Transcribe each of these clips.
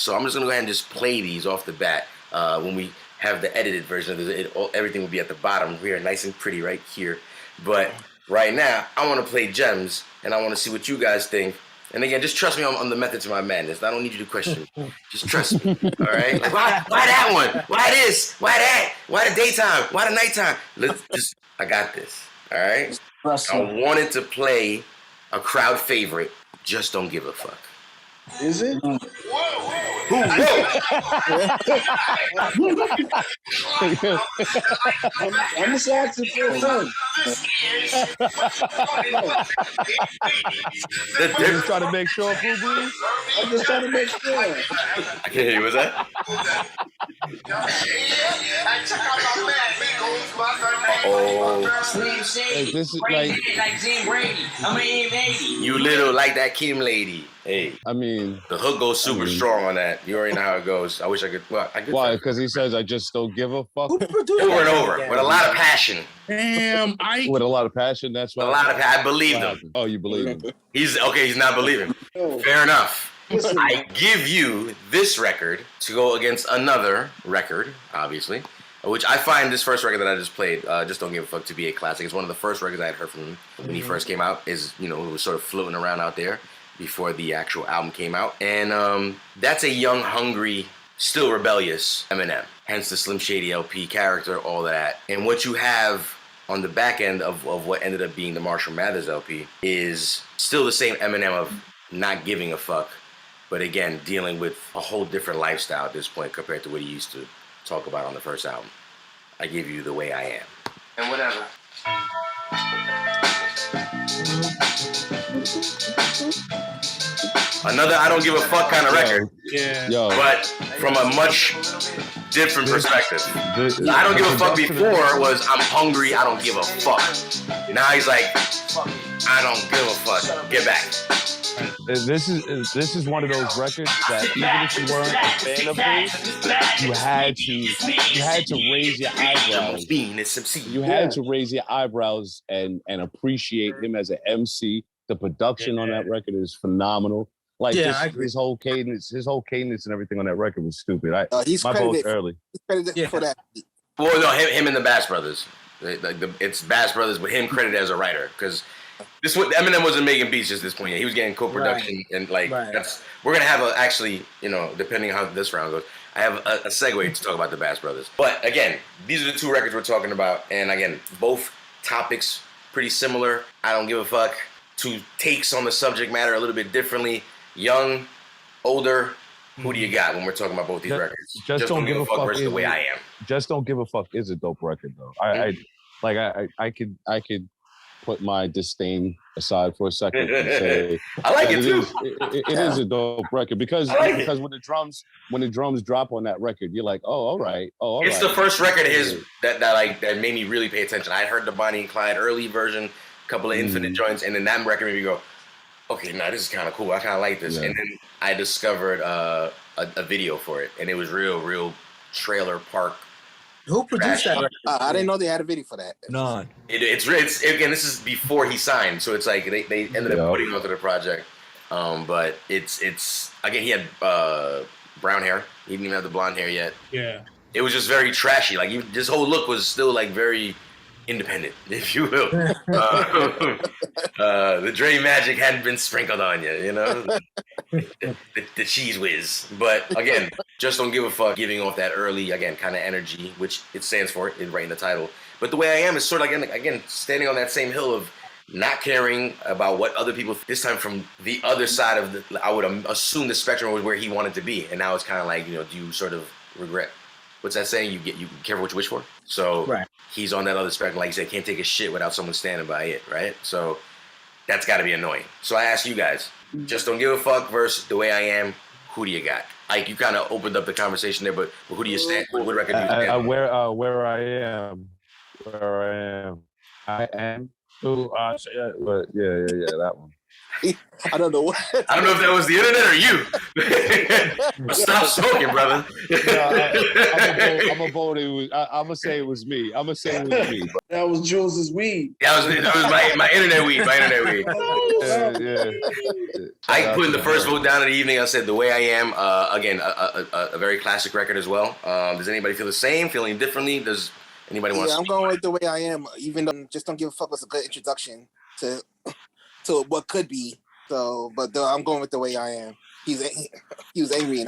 So I'm just gonna go ahead and just play these off the bat. When we have the edited version of it, everything will be at the bottom here, nice and pretty right here. But right now, I want to play Gems, and I want to see what you guys think. And again, just trust me on the method to my madness. I don't need you to question me. Just trust me, all right? Like, why that one? Why this? Why that? Why the daytime? Why the nighttime? I got this, all right? I wanted to play a crowd favorite, Just Don't Give a Fuck. Is it? Whoa! I'm just asking for fun. I'm just trying to make sure, Boo. I'm just trying to make sure. I can't hear you. What's that? Hey, this is like Jim Brady. I'm an M80. You little like that Kim lady. Hey, I mean, the hook goes super strong on that. You already know how it goes. I wish I could. Well, I could. why? Because he says, "I just don't give a fuck." Over and over with a lot of passion. Damn, With a lot of passion. That's why. I believe him. Oh, you believe him? He's okay. He's not believing. Fair enough. I give you this record to go against another record, obviously, which I find this first record that I just played, Just Don't Give a Fuck, to be a classic. It's one of the first records I had heard from him when he first came out. It was sort of floating around out there before the actual album came out. And that's a young, hungry, still rebellious Eminem. Hence the Slim Shady LP character, all that. And what you have on the back end of what ended up being the Marshall Mathers LP is still the same Eminem of not giving a fuck, but again, dealing with a whole different lifestyle at this point compared to what he used to talk about on the first album. I give you The Way I Am. And whatever. Another I don't give a fuck kind of record. Yeah. Yo, But from a much different perspective. I don't give a fuck before was I'm hungry, I don't give a fuck. Now he's like, I don't give a fuck. Get back. this is one of those records that even if you weren't a fan of his, you had to raise your eyebrows. You had to raise your eyebrows and appreciate him as an MC. The production on that record is phenomenal. Like his whole cadence and everything on that record was stupid. He's my credited, vote's early. He's credited for that. Well, no, him and the Bass Brothers. It's Bass Brothers, but him credited as a writer because Eminem wasn't making beats just at this point yet. He was getting co-production and we're gonna have actually, depending on how this round goes, I have a segue to talk about the Bass Brothers. But again, these are the two records we're talking about, and again, both topics pretty similar. I don't give a fuck. Two takes on the subject matter a little bit differently. Young, older. Who do you got when we're talking about both these records? Just Don't Give a Fuck versus The Way I Am. Just Don't Give a Fuck is a dope record though. I could put my disdain aside for a second and say I like it too. It is a dope record because when the drums drop on that record, you're like, oh, all right. It's the first record of his that made me really pay attention. I heard the Bonnie and Clyde early version, a couple of Infinite joints, and then that record made me go, okay, now this is kind of cool. I kind of like this. Yeah. And then I discovered a video for it, and it was real trailer park. Who produced that record? I didn't know they had a video for that. None. It's again, this is before he signed, so it's like they ended up putting it onto the project. But it's again, he had brown hair. He didn't even have the blonde hair yet. Yeah. It was just very trashy. Like his whole look was still like very independent, if you will. The Dre magic hadn't been sprinkled on you, the cheese whiz. But again, Just Don't Give a Fuck, giving off that early, again, kind of energy, which it stands for, it's right in the title. But The Way I Am is sort of like, again, standing on that same hill of not caring about what other people, this time from the other side of I would assume the spectrum was where he wanted to be. And now it's kind of like, do you sort of regret? What's that saying? You careful what you wish for. So he's on that other spectrum. Like you said, can't take a shit without someone standing by it, right? So that's got to be annoying. So I ask you guys, Just Don't Give a Fuck versus The Way I Am. Who do you got? Like you kind of opened up the conversation there, but who do you stand? What record do you stand? Where I am. I am. Who? But yeah, that one. I don't know what. I don't know if that was the internet or you. But stop smoking, brother. I'm a vote. I'm gonna say it was me. I'm gonna say it was me. That was Jules's weed. That was my internet weed. My internet weed. Yeah. I put in the first vote down in the evening. I said The Way I Am. Again, a very classic record as well. Does anybody feel the same? Feeling differently? Does anybody want to? I'm going with The Way I Am. Even though Just Don't Give a Fuck was a good introduction to what could be. So, but I'm going with The Way I Am. He was angry.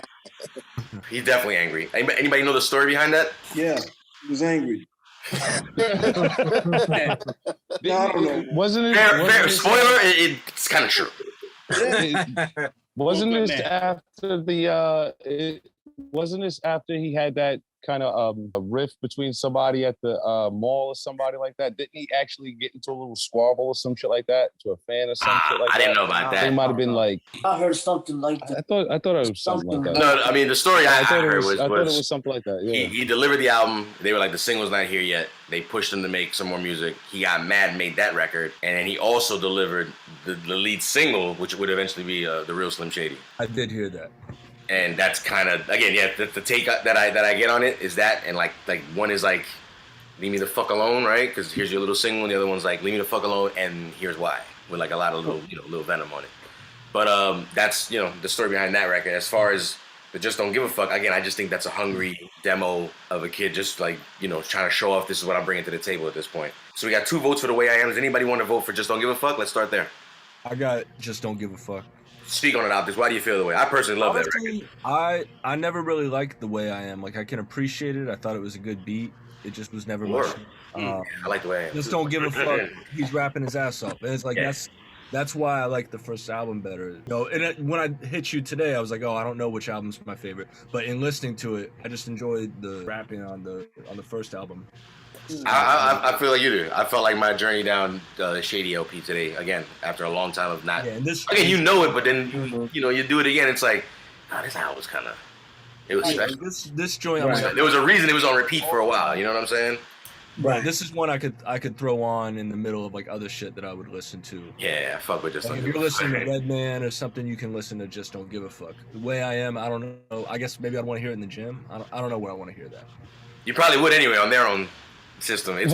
He's definitely angry. Anybody know the story behind that? Yeah, he was angry. I don't know. Wasn't it? Fair. Spoiler. It's kind of true. Wasn't this after the? Wasn't this after he had that kind of a rift between somebody at the mall or somebody like that? Didn't he actually get into a little squabble or some shit like that to a fan or some shit like that? I didn't know about that. It might have been like I heard something like that. I thought it was something like that. No, I mean the story I heard I thought it was something like that. Yeah. He delivered the album. They were like, the single's not here yet. They pushed him to make some more music. He got mad and made that record, and then he also delivered the lead single, which would eventually be The Real Slim Shady. I did hear that. And that's kind of, again, yeah, the take that I get on it is that, and like one is like, leave me the fuck alone, right? Because here's your little single, and the other one's like, leave me the fuck alone, and here's why, with like a lot of little venom on it. But that's the story behind that record. As far as the Just Don't Give a Fuck, again, I just think that's a hungry demo of a kid just like trying to show off, this is what I'm bringing to the table at this point. So we got 2 votes for The Way I Am. Does anybody want to vote for Just Don't Give a Fuck? Let's start there. I got Just Don't Give a Fuck. Speak on it, Optics. Why do you feel the way? I personally love that record. I never really liked The Way I Am. Like, I can appreciate it. I thought it was a good beat. It just was never much. I like The Way I Am. Just Don't Give a Fuck. He's rapping his ass off. And it's like, that's why I like the first album better. When I hit you today, I was like, oh, I don't know which album's my favorite. But in listening to it, I just enjoyed the rapping on the first album. I feel like you do. I felt like my journey down Shady LP today, again, after a long time of not. Yeah, this, again, you know it, but then you do it again. It's like, this album was kind of, it was special. This joint, right. There was a reason it was on repeat for a while. You know what I'm saying? Right. This is one I could throw on in the middle of like other shit that I would listen to. Yeah, fuck with Just Don't Give a Fuck. If you're listening to Redman or something, you can listen to Just Don't Give a Fuck. The Way I Am, I don't know. I guess maybe I'd want to hear it in the gym. I don't know where I want to hear that. You probably would anyway on their own system. It's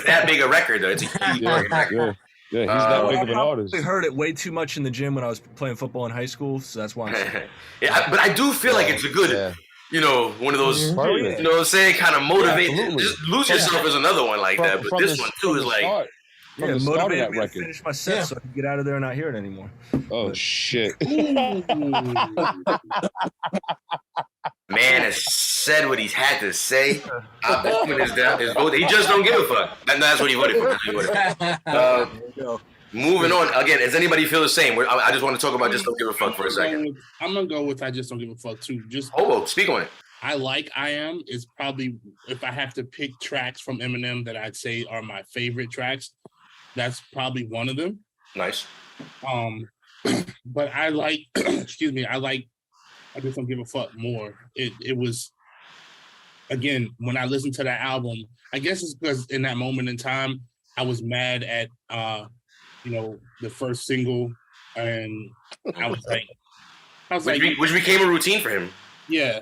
that big a record though. It's a huge record. Yeah, he's that big of an artist. I heard it way too much in the gym when I was playing football in high school, so that's why I'm saying. But I do feel like it's a good, one of those, you know what I'm saying, kind of motivate. Just Lose Yourself is another one like that, but this one too is like. Motivated me to finish my set so I can get out of there and not hear it anymore. Oh, shit. Man has said what he's had to say. His vote. He just don't give a fuck. That's what he voted for. Moving on. Again, does anybody feel the same? I just want to talk about Just Don't Give a Fuck for a second. I'm going to go with I Just Don't Give a Fuck, too. Speak on it. I Like I Am is probably, if I have to pick tracks from Eminem that I'd say are my favorite tracks, that's probably one of them. Nice. But I like, I Just Don't Give a Fuck more. It was, again, when I listened to that album, I guess it's because in that moment in time, I was mad at, the first single, and which became a routine for him. Yeah.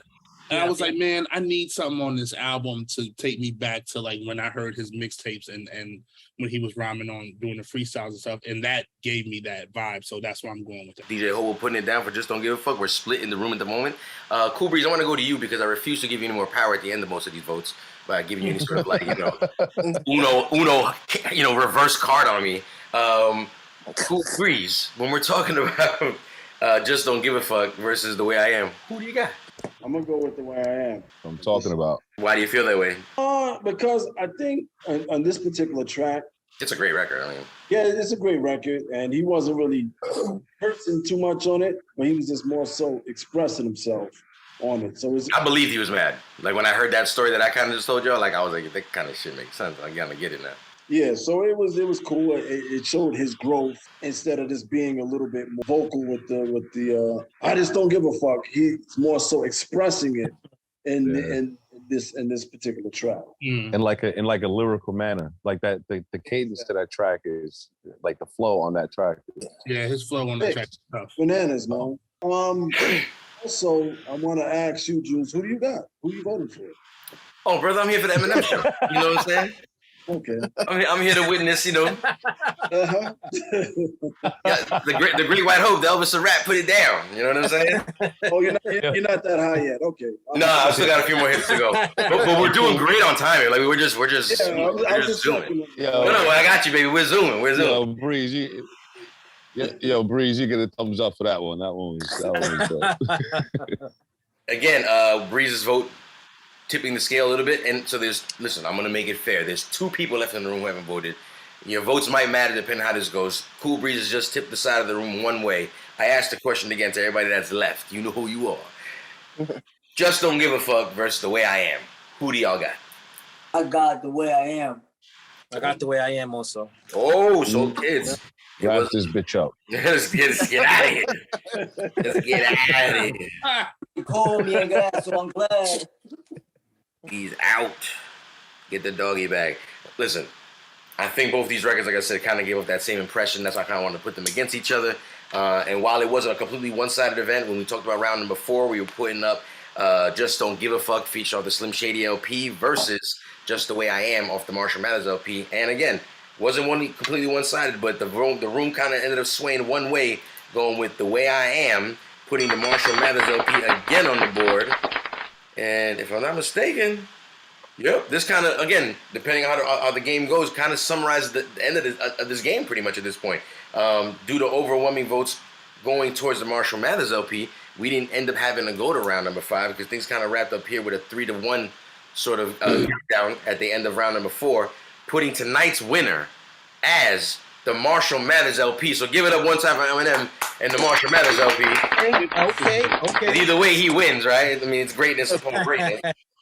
And I was like, man, I need something on this album to take me back to like when I heard his mixtapes and when he was rhyming on doing the freestyles and stuff. And that gave me that vibe. So that's why I'm going with it. DJ Ho, we're putting it down for Just Don't Give a Fuck. We're split in the room at the moment. Cool Breeze, I want to go to you because I refuse to give you any more power at the end of most of these votes by giving you any sort of like, Uno, reverse card on me. Cool Breeze, when we're talking about Just Don't Give a Fuck versus The Way I Am, who do you got? I'm gonna go with The Way I Am. I'm talking about. Why do you feel that way? Because I think on this particular track, it's a great record. Yeah, it's a great record, and he wasn't really cursing too much on it, but he was just more so expressing himself on it. So I believe he was mad. Like when I heard that story that I kind of just told y'all, like I was like, that kind of shit makes sense. I gotta get it now. Yeah, so it was cool. It showed his growth instead of just being a little bit more vocal with the I Just Don't Give a Fuck. He's more so expressing it, and this particular track. in like a lyrical manner, like that. The cadence to that track is like the flow on that track. Yeah, his flow on the track is tough. Bananas, man. Also, I want to ask you, Jules, who do you got? Who you voting for? Oh, brother, I'm here for the Eminem show. You know what I'm saying? Okay. I'm here to witness, you know. Uh-huh. Yeah, the great white hope, the Elvis of rap, put it down. You know what I'm saying? Oh, you're not that high yet. Okay. No, I still got a few more hits to go. But we're doing great on timing. Like we're just I was just zooming. Yo, No, I got you, baby. We're zooming. yo, Breeze, Breeze, you get a thumbs up for that one. That one was dope. Again, Breeze's vote tipping the scale a little bit. And so listen, I'm going to make it fair. There's 2 people left in the room who haven't voted. Your votes might matter depending on how this goes. Cool Breeze has just tipped the side of the room one way. I asked the question again to everybody that's left. You know who you are. Just Don't Give a Fuck versus The Way I Am. Who do y'all got? I got The Way I Am. I got The Way I Am also. Oh, so kids. Wrap this bitch up. Let's get out of here. Let's get out of here. You called me a guy, so I'm glad. He's out. Get the doggy bag. Listen, I think both these records, like I said, kind of gave off that same impression. That's why I kind of wanted to put them against each other. And while it wasn't a completely one-sided event, when we talked about round number 4, we were putting up Just Don't Give a Fuck feature off the Slim Shady LP versus Just the Way I Am off the Marshall Mathers LP. And again, wasn't completely one-sided, but the room kind of ended up swaying one way, going with The Way I Am, putting the Marshall Mathers LP again on the board. And if I'm not mistaken, yep, this kind of, again, depending on how the game goes, kind of summarizes the end of this game pretty much at this point. Due to overwhelming votes going towards the Marshall Mathers LP, we didn't end up having to go to round number 5 because things kind of wrapped up here with a 3-1 sort of down at the end of round number 4, putting tonight's winner as the Marshall Mathers LP. So give it up one time for EMINEM and the Marshall Mathers LP. Okay. Either way, he wins, right? I mean, it's greatness upon greatness.